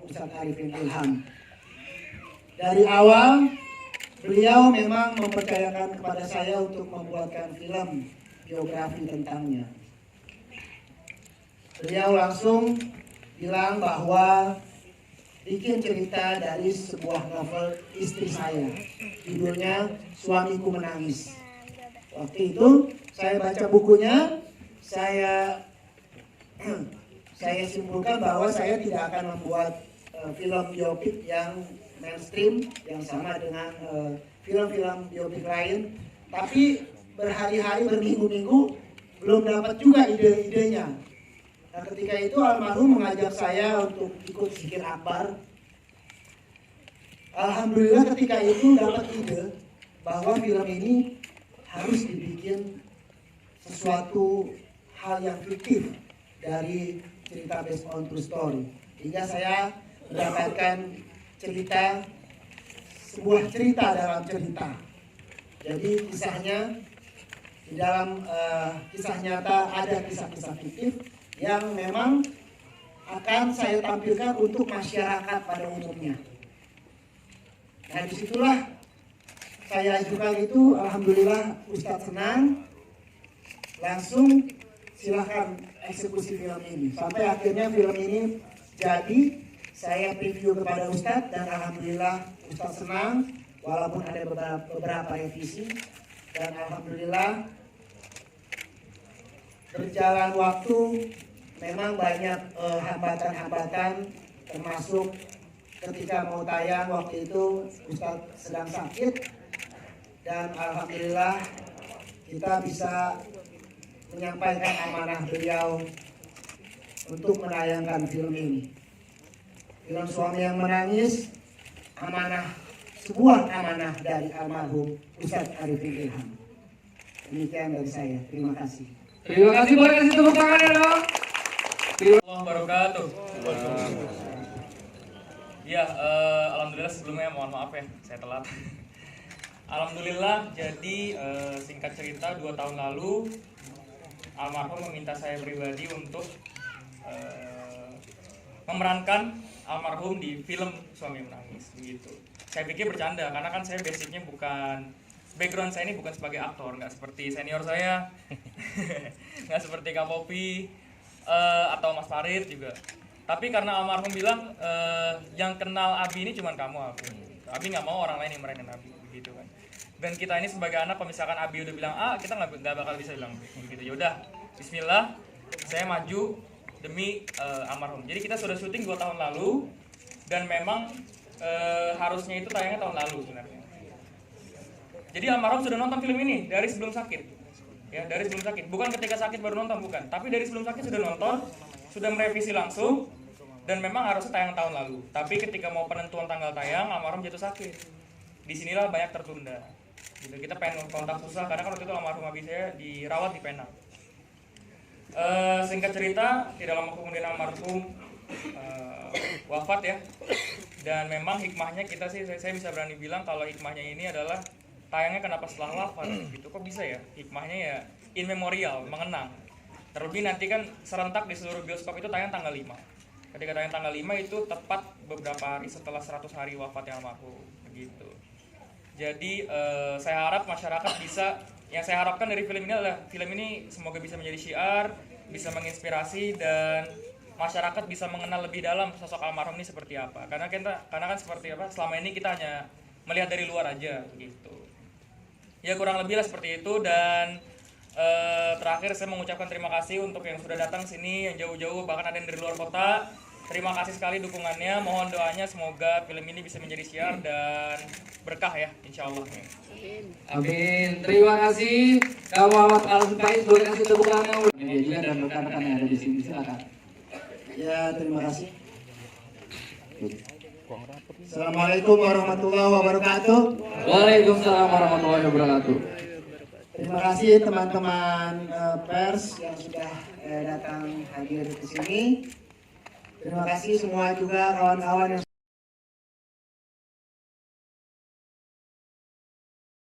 Ustadz Arifin Ilham. Dari awal beliau memang mempercayakan kepada saya untuk membuatkan film biografi tentangnya. Beliau langsung bilang bahwa bikin cerita dari sebuah novel istri saya, judulnya Suamiku Menangis. Waktu itu saya baca bukunya, saya simpulkan bahwa saya tidak akan membuat film biopik yang mainstream yang sama dengan film-film biopik lain, tapi berhari-hari, berminggu-minggu belum dapat juga ide-idenya. Nah, ketika itu almarhum mengajak saya untuk ikut zikir akbar. Alhamdulillah ketika itu dapat ide bahwa film ini harus dibikin sesuatu hal yang fiktif dari cerita based on true story. Hingga saya mendapatkan sebuah cerita dalam cerita. Jadi kisahnya di dalam kisah nyata ada kisah-kisah fiktif yang memang akan saya tampilkan untuk masyarakat pada umumnya. Nah, disitulah saya ajukan itu, alhamdulillah Ustadz senang, langsung silahkan eksekusi film ini. Sampai akhirnya film ini jadi, saya preview kepada Ustadz dan alhamdulillah Ustadz senang, walaupun ada beberapa revisi, dan alhamdulillah berjalan waktu memang banyak hambatan-hambatan, termasuk ketika mau tayang waktu itu Ustadz sedang sakit, dan alhamdulillah kita bisa menyampaikan amanah beliau untuk menayangkan film ini. Film Suami yang Menangis, sebuah amanah dari almarhum Ustadz Arifin Ilham. Demikian dari saya. Terima kasih. Terima kasih, boleh kasih tepuk tangan ya dong. Allah wabarakatuh. Ya, alhamdulillah sebelumnya mohon maaf ya, saya telat. Alhamdulillah, jadi singkat cerita 2 tahun lalu almarhum meminta saya pribadi untuk memerankan almarhum di film Suami Menangis begitu. Saya pikir bercanda karena kan saya basicnya background saya ini bukan sebagai aktor, nggak seperti senior saya, nggak seperti Kak Popi atau Mas Farid juga. Tapi karena almarhum bilang yang kenal Abi ini cuma kamu, Abi nggak mau orang lain yang meranin Abi begitu kan. Dan kita ini sebagai anak, kalau misalkan Abi udah bilang A, kita nggak bakal bisa bilang B gitu. Yaudah, Bismillah, saya maju demi almarhum. Jadi kita sudah syuting 2 tahun lalu dan memang harusnya itu tayangnya tahun lalu sebenarnya. Jadi almarhum sudah nonton film ini dari sebelum sakit, ya dari sebelum sakit. Bukan ketika sakit baru nonton, bukan. Tapi dari sebelum sakit sudah nonton, sudah merevisi langsung, dan memang harusnya tayang tahun lalu. Tapi ketika mau penentuan tanggal tayang, almarhum jatuh sakit. Disinilah banyak tertunda. Gitu. Kita pengen kontak susah karena kan waktu itu almarhum Abi saya dirawat di Penang. Singkat cerita, tidak lama kemudian almarhum wafat ya. Dan memang hikmahnya saya bisa berani bilang kalau hikmahnya ini adalah tayangnya kenapa setelah wafat gitu. Kok bisa ya? Hikmahnya ya in memorial, mengenang. Terlebih nanti kan serentak di seluruh bioskop itu tayang tanggal 5. Ketika tayang tanggal 5 itu tepat beberapa hari setelah 100 hari wafatnya almarhum begitu. Jadi saya harap masyarakat yang saya harapkan dari film ini adalah film ini semoga bisa menjadi syiar, bisa menginspirasi, dan masyarakat bisa mengenal lebih dalam sosok almarhum ini seperti apa. Karena kan seperti apa, selama ini kita hanya melihat dari luar aja gitu. Ya kurang lebih lah seperti itu. Dan terakhir saya mengucapkan terima kasih untuk yang sudah datang sini, yang jauh-jauh, bahkan ada yang dari luar kota. Terima kasih sekali dukungannya, mohon doanya semoga film ini bisa menjadi syiar dan berkah ya, insya Allah. Amin. Terima kasih Kak Muhammad Al-Faiz, boleh kasih tepuk tangan media dan rekan-rekan yang ada di sini, silakan. Ya, terima kasih. Assalamualaikum warahmatullahi wabarakatuh. Waalaikumsalam warahmatullahi wabarakatuh. Terima kasih teman-teman pers yang sudah datang hadir ke sini. Terima kasih semua juga kawan-kawan yang